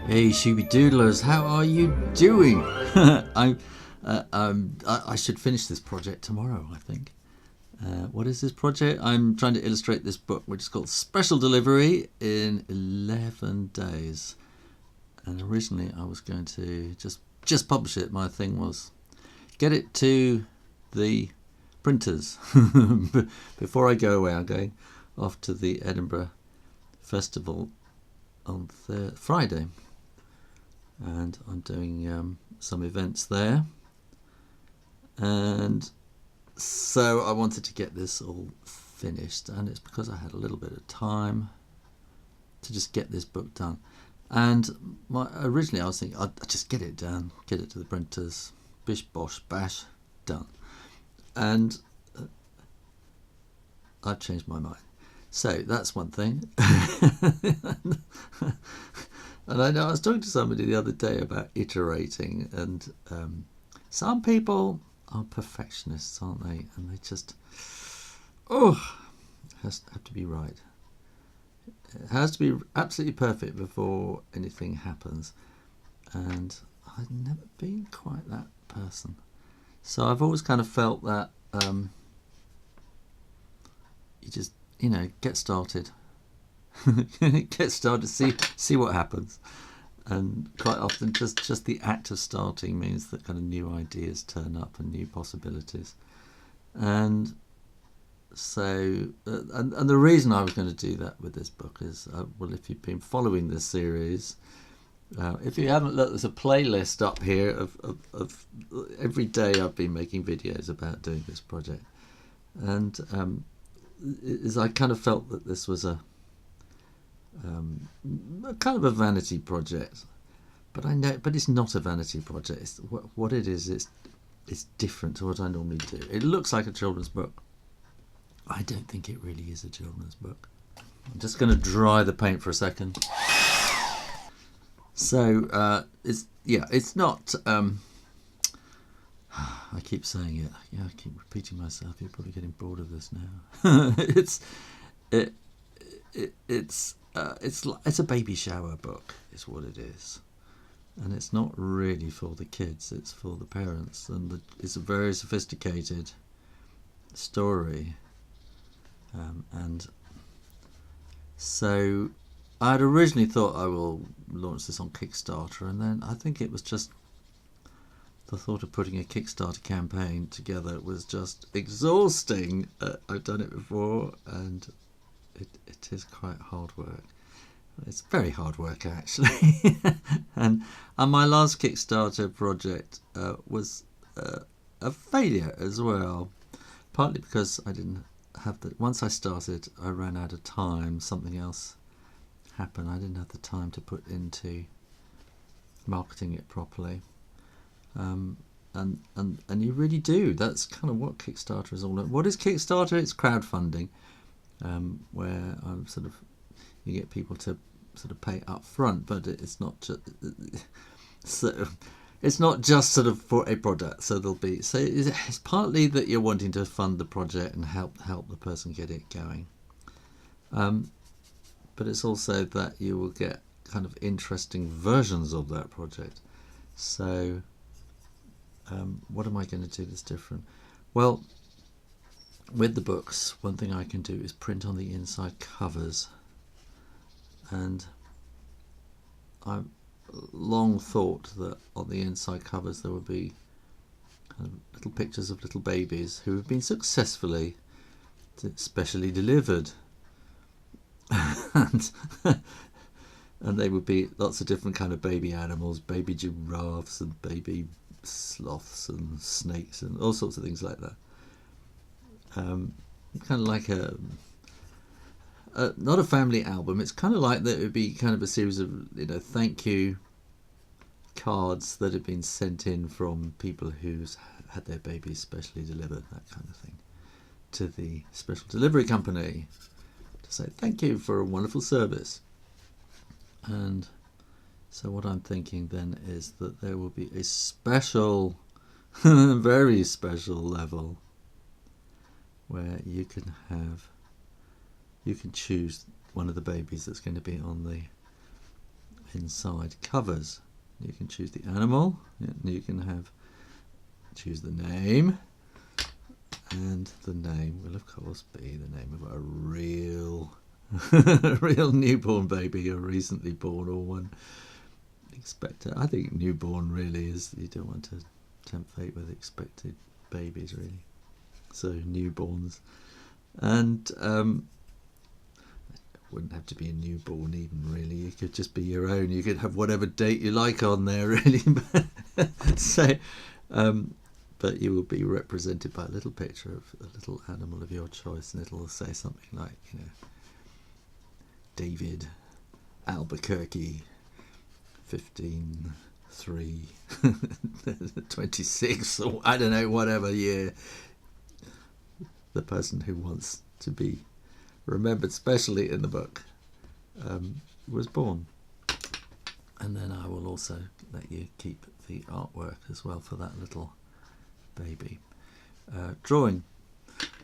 Hey, Shooby Doodlers, how are you doing? I should finish this project tomorrow, I think. What is this project? I'm trying to illustrate this book, which is called Special Delivery in 11 days. And originally I was going to just publish it. My thing was get it to the printers before I go away. I'm going off to the Edinburgh Festival on Friday, and I'm doing some events there, and so I wanted to get this all finished, and it's because I had a little bit of time to just get this book done. And originally I was thinking I'd just get it done, get it to the printers, bish bosh bash, done. And I've changed my mind. So that's one thing. And I know I was talking to somebody the other day about iterating, and some people are perfectionists, aren't they? And they just, it has to be right. It has to be absolutely perfect before anything happens. And I've never been quite that person. So I've always kind of felt that you just, get started. Get started, see what happens. And quite often just the act of starting means that kind of new ideas turn up and new possibilities. And so and the reason I was going to do that with this book is, if you've been following this series, if you haven't looked, there's a playlist up here of every day I've been making videos about doing this project. And I kind of felt that this was a kind of a vanity project, but it's not a vanity project. It's, what it is, it's different to what I normally do. It looks like a children's book. I don't think it really is a children's book. I'm just going to dry the paint for a second. So it's not. I keep saying it. Yeah, I keep repeating myself. You're probably getting bored of this now. It's a baby shower book, is what it is, and it's not really for the kids. It's for the parents, and it's a very sophisticated story. And so I'd originally thought I will launch this on Kickstarter, and then I think it was just the thought of putting a Kickstarter campaign together was just exhausting. I've done it before, and it is quite hard work. It's very hard work, actually. and my last Kickstarter project was a failure as well, partly because I didn't have once I started, I ran out of time. Something else happened. I didn't have the time to put into marketing it properly. And you really do. That's kind of what Kickstarter is all about. What is Kickstarter? It's crowdfunding, where you get people to sort of pay up front, but it's not just it's not just sort of for a product. So it's partly that you're wanting to fund the project and help the person get it going, but it's also that you will get kind of interesting versions of that project. So what am I going to do that's different? Well, with the books, one thing I can do is print on the inside covers, and I've long thought that on the inside covers there would be kind of little pictures of little babies who have been successfully specially delivered, and they would be lots of different kind of baby animals, baby giraffes and baby sloths and snakes and all sorts of things like that. Kind of like not a family album. It's kind of like that. It would be kind of a series of thank you cards that have been sent in from people who's had their babies specially delivered, that kind of thing, to the special delivery company to say thank you for a wonderful service. And so what I'm thinking then is that there will be a special, very special level where you can choose one of the babies that's going to be on the inside covers. You can choose the animal, and you can choose the name, and the name will of course be the name of a real real newborn baby, or recently born, or one expected. I think newborn really is, you don't want to tempt fate with expected babies really. So newborns. And wouldn't have to be a newborn even really, you could just be your own, you could have whatever date you like on there really. So but you will be represented by a little picture of a little animal of your choice, and it'll say something like, you know, David Albuquerque 15/3 26, or I don't know, whatever year the person who wants to be remembered specially in the book was born. And then I will also let you keep the artwork as well for that little baby drawing,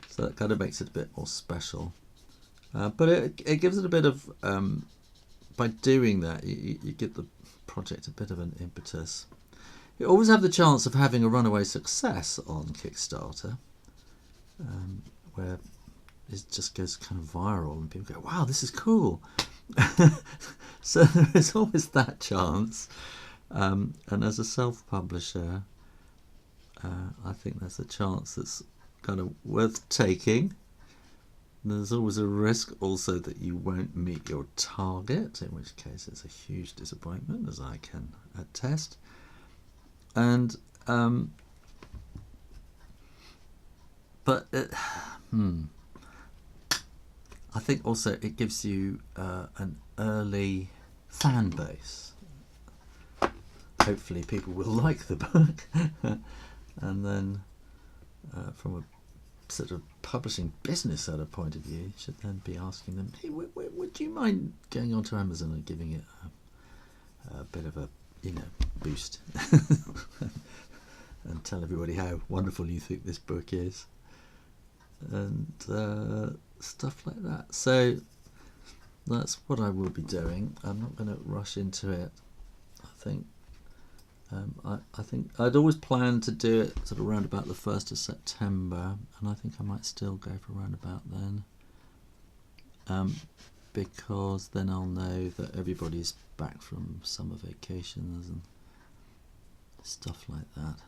so that kind of makes it a bit more special, but it gives it a bit of by doing that you give the project a bit of an impetus. You always have the chance of having a runaway success on Kickstarter, where it just goes kind of viral and people go, wow, this is cool. So there is always that chance, and as a self-publisher, I think there's a chance that's kind of worth taking. There's always a risk also that you won't meet your target, in which case it's a huge disappointment, as I can attest. And but I think also it gives you an early fan base. Hopefully people will like the book. And then from a sort of publishing business sort of point of view, you should then be asking them, hey, would you mind going onto Amazon and giving it a bit of a, you know, boost and tell everybody how wonderful you think this book is, and stuff like that. So that's what I will be doing. I'm not going to rush into it. I think I'd always planned to do it sort of around about the 1st of September, and I think I might still go for around about then, because then I'll know that everybody's back from summer vacations and stuff like that.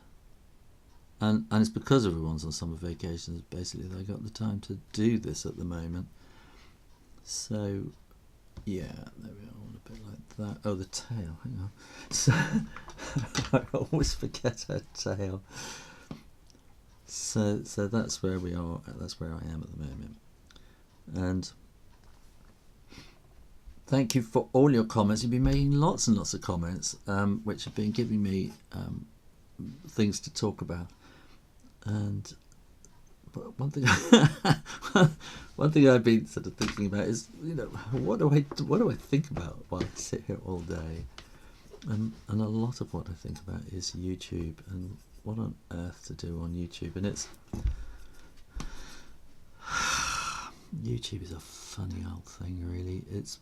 And it's because everyone's on summer vacations, basically, they got the time to do this at the moment. So yeah, there we are, a bit like that. Oh, the tail, hang on. So I always forget her tail. So that's where we are, that's where I am at the moment. And thank you for all your comments. You've been making lots and lots of comments, which have been giving me things to talk about. And but one thing I've been sort of thinking about is, you know, what do I think about while I sit here all day? And a lot of what I think about is YouTube and what on earth to do on YouTube. And YouTube is a funny old thing, really. It's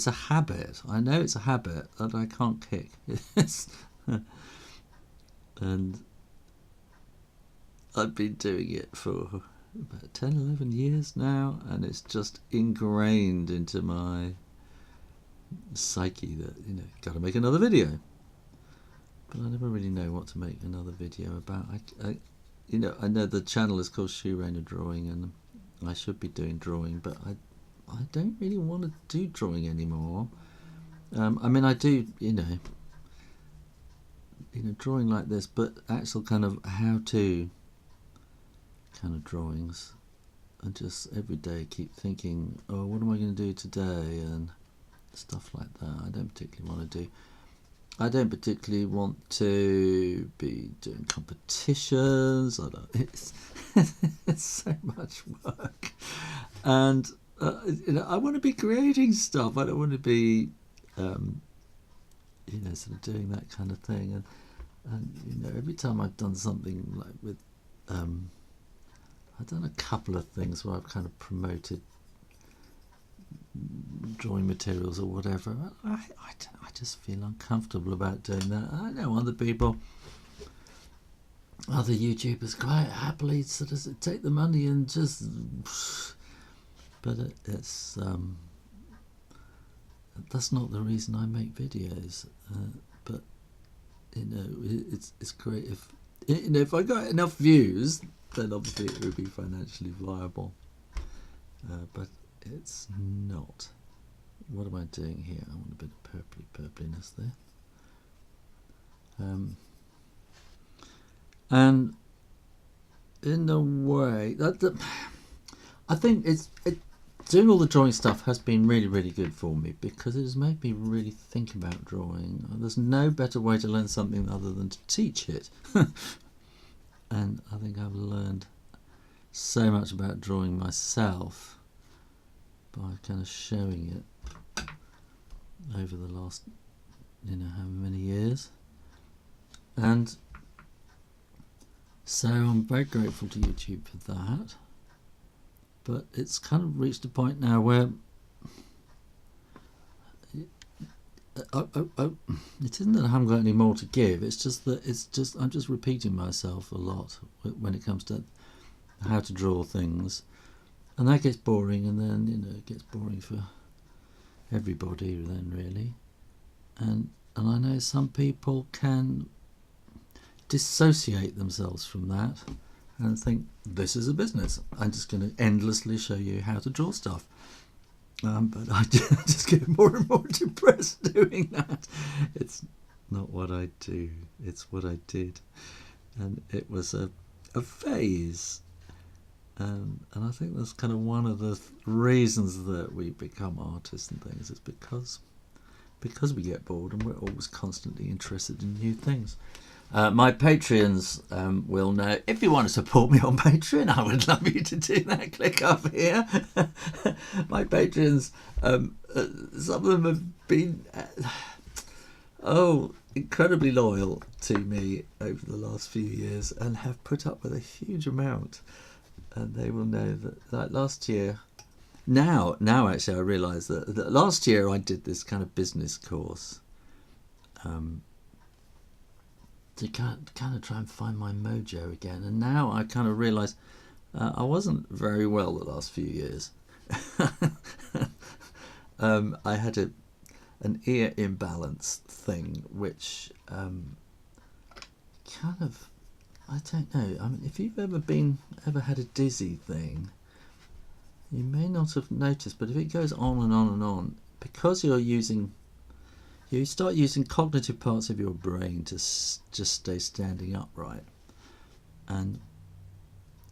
a habit. I know it's a habit that I can't kick. And I've been doing it for about 10, 11 years now, and it's just ingrained into my psyche that, you know, got to make another video. But I never really know what to make another video about. I know the channel is called Shoe Rainer Drawing, and I should be doing drawing, but I don't really want to do drawing anymore. I mean, I do, you know, drawing like this, but actual kind of how-to kind of drawings, and just every day keep thinking, oh, what am I going to do today, and stuff like that. I don't particularly want to be doing competitions. It's so much work, and I want to be creating stuff. I don't want to be sort of doing that kind of thing, and every time I've done something like with I've done a couple of things where I've kind of promoted drawing materials or whatever. I just feel uncomfortable about doing that. I know other people, other YouTubers quite happily sort of take the money and just, but it's that's not the reason I make videos. But you know, it's great if if I got enough views, then obviously it would be financially viable. But it's not. What am I doing here? I want a bit of purpliness there. And in a way, I think doing all the drawing stuff has been really, really good for me, because it has made me really think about drawing. There's no better way to learn something other than to teach it. And I think I've learned so much about drawing myself by kind of showing it over the last, how many years. And so I'm very grateful to YouTube for that. But it's kind of reached a point now where it isn't that I haven't got any more to give. It's just that I'm just repeating myself a lot when it comes to how to draw things, and that gets boring. And then it gets boring for everybody then, really. And I know some people can dissociate themselves from that and think, this is a business. I'm just going to endlessly show you how to draw stuff. But I just get more and more depressed doing that. It's not what I do, it's what I did. And it was a phase. And I think that's kind of one of the reasons that we become artists and things, is because we get bored and we're always constantly interested in new things. My Patreons will know. If you want to support me on Patreon, I would love you to do that. Click up here. My Patreons, some of them have been incredibly loyal to me over the last few years and have put up with a huge amount. And they will know that, like last year, now actually I realise that last year I did this kind of business course. To kind of try and find my mojo again, and now I kind of realise I wasn't very well the last few years. I had an ear imbalance thing, which kind of, I don't know. I mean, if you've ever had a dizzy thing, you may not have noticed, but if it goes on and on and on, because you start using cognitive parts of your brain to just stay standing upright, and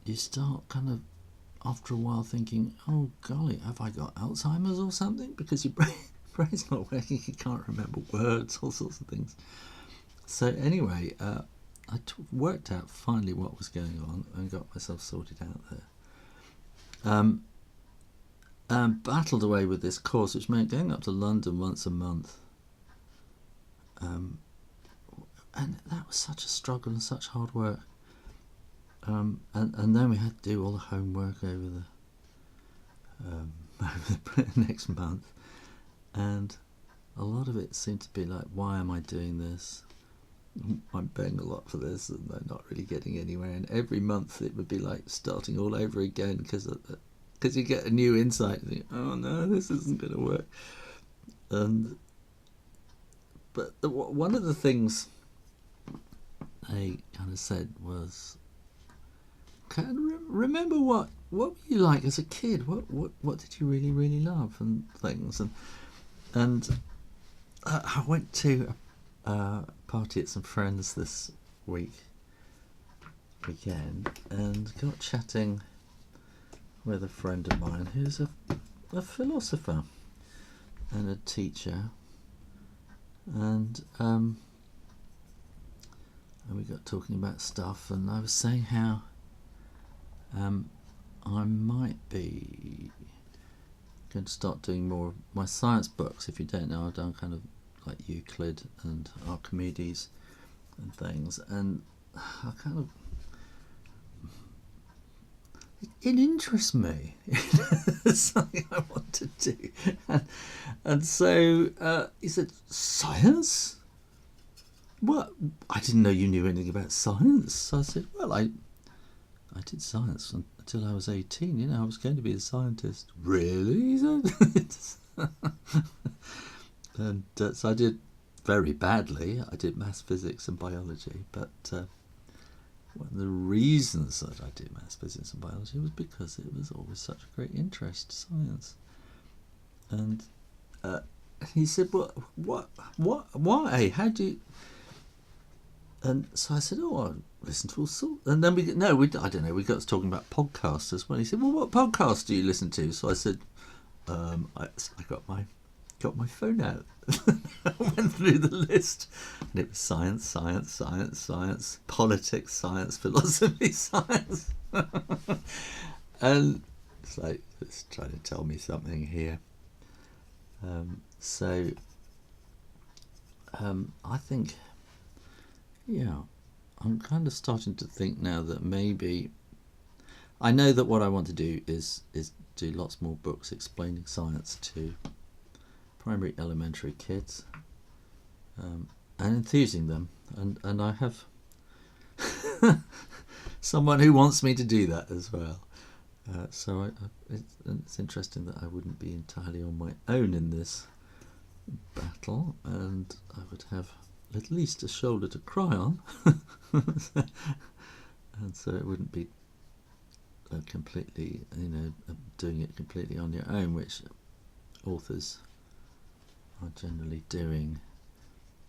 you start kind of, after a while, thinking, oh golly, have I got Alzheimer's or something? Because your brain's not working, you can't remember words, all sorts of things. So anyway, I worked out finally what was going on and got myself sorted out there. And battled away with this course, which meant going up to London once a month. And that was such a struggle and such hard work. And then we had to do all the homework over the next month. And a lot of it seemed to be like, why am I doing this? I'm paying a lot for this and I'm not really getting anywhere. And every month it would be like starting all over again, because you get a new insight and think, oh no, this isn't going to work. But one of the things I kind of said was, remember what were you like as a kid? What did you really, really love and things? And I went to a party at some friends this weekend and got chatting with a friend of mine who's a philosopher and a teacher. And we got talking about stuff, and I was saying how I might be going to start doing more of my science books. If you don't know, I've done kind of like Euclid and Archimedes and things, and I kind of it interests me. It's something I want to do. And so he said, science? What? I didn't know you knew anything about science. So I said, well, I did science until I was 18. You know, I was going to be a scientist. Really? He said. And so I did very badly. I did maths, physics and biology. But one of the reasons that I did maths, physics and biology was because it was always such a great interest, science. And he said, well, what, why? How do you... And so I said, I listen to all sorts. And then I don't know, we got to talking about podcasts as well. He said, well, what podcast do you listen to? So I said, I got my phone out. I went through the list, and it was science, politics, science, philosophy, science. And it's like, it's trying to tell me something here. I think, I'm kind of starting to think now that maybe I know that what I want to do is do lots more books explaining science to primary, elementary kids, and enthusing them, and I have someone who wants me to do that as well. So it's interesting that I wouldn't be entirely on my own in this battle, and I would have at least a shoulder to cry on, and so it wouldn't be completely, doing it completely on your own, which authors are generally doing.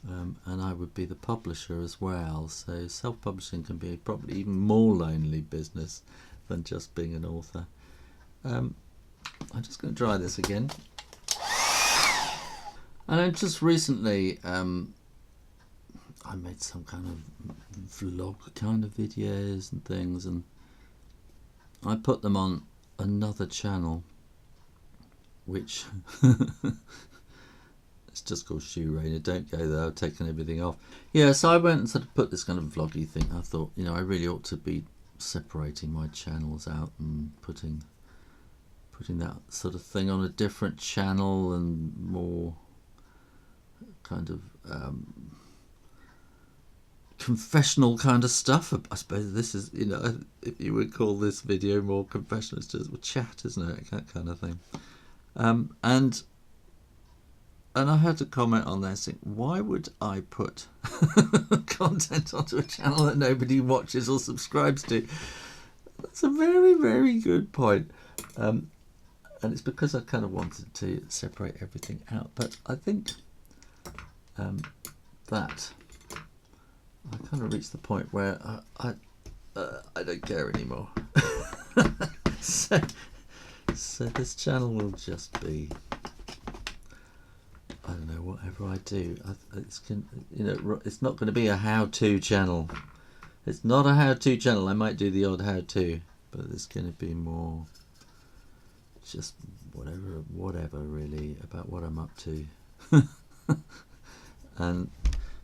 And I would be the publisher as well, so self-publishing can be probably even more lonely business than just being an author. I'm just going to try this again. And I just recently I made some kind of vlog kind of videos and things, and I put them on another channel, which it's just called Shoe Rainer. Don't go there, I've taken everything off. Yeah, so I went and sort of put this kind of vloggy thing. I thought, I really ought to be separating my channels out and putting that sort of thing on a different channel and more kind of confessional kind of stuff. I suppose this is, if you would call this video more confessional, it's just chat, isn't it? That kind of thing. And I had to comment on that, saying, why would I put content onto a channel that nobody watches or subscribes to? That's a very, very good point. And it's because I kind of wanted to separate everything out. But I think that I kind of reached the point where I don't care anymore. So this channel will just be, I don't know, whatever I do. It's not going to be a how-to channel. It's not a how-to channel. I might do the odd how-to, but it's going to be more just whatever really, about what I'm up to. And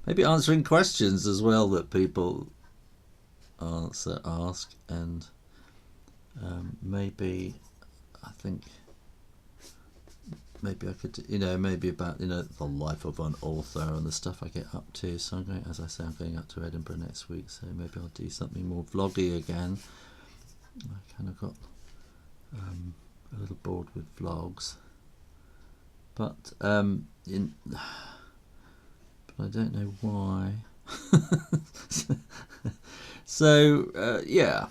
maybe answering questions as well that people ask, and maybe I think maybe I could, maybe about the life of an author and the stuff I get up to. So I'm going up to Edinburgh next week, so maybe I'll do something more vloggy again. I kind of got a little bored with vlogs, but I don't know why. So yeah.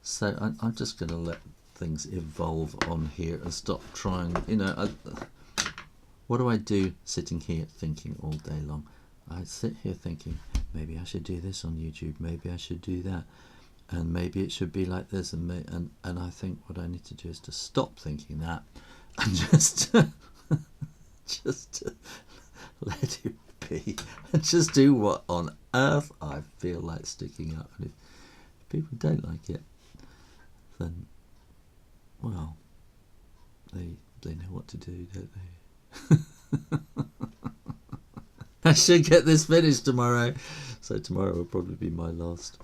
So I'm just going to let things evolve on here and stop trying. What do I do sitting here thinking all day long? I sit here thinking, maybe I should do this on YouTube. Maybe I should do that, and maybe it should be like this. And I think what I need to do is to stop thinking that and just let it be, and just do what on earth I feel like sticking up. And if people don't like it, then, well, they know what to do, don't they? I should get this finished tomorrow. So tomorrow will probably be my last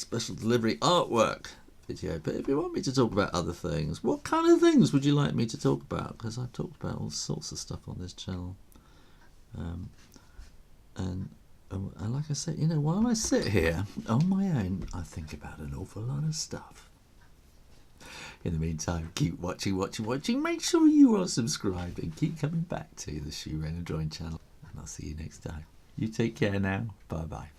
special delivery artwork video. But if you want me to talk about other things, what kind of things would you like me to talk about? Because I've talked about all sorts of stuff on this channel. And like I said, you know, while I sit here on my own, I think about an awful lot of stuff. In the meantime, keep watching. Make sure you are subscribed and keep coming back to the Shoe Rain and Drawing channel. And I'll see you next time. You take care now. Bye-bye.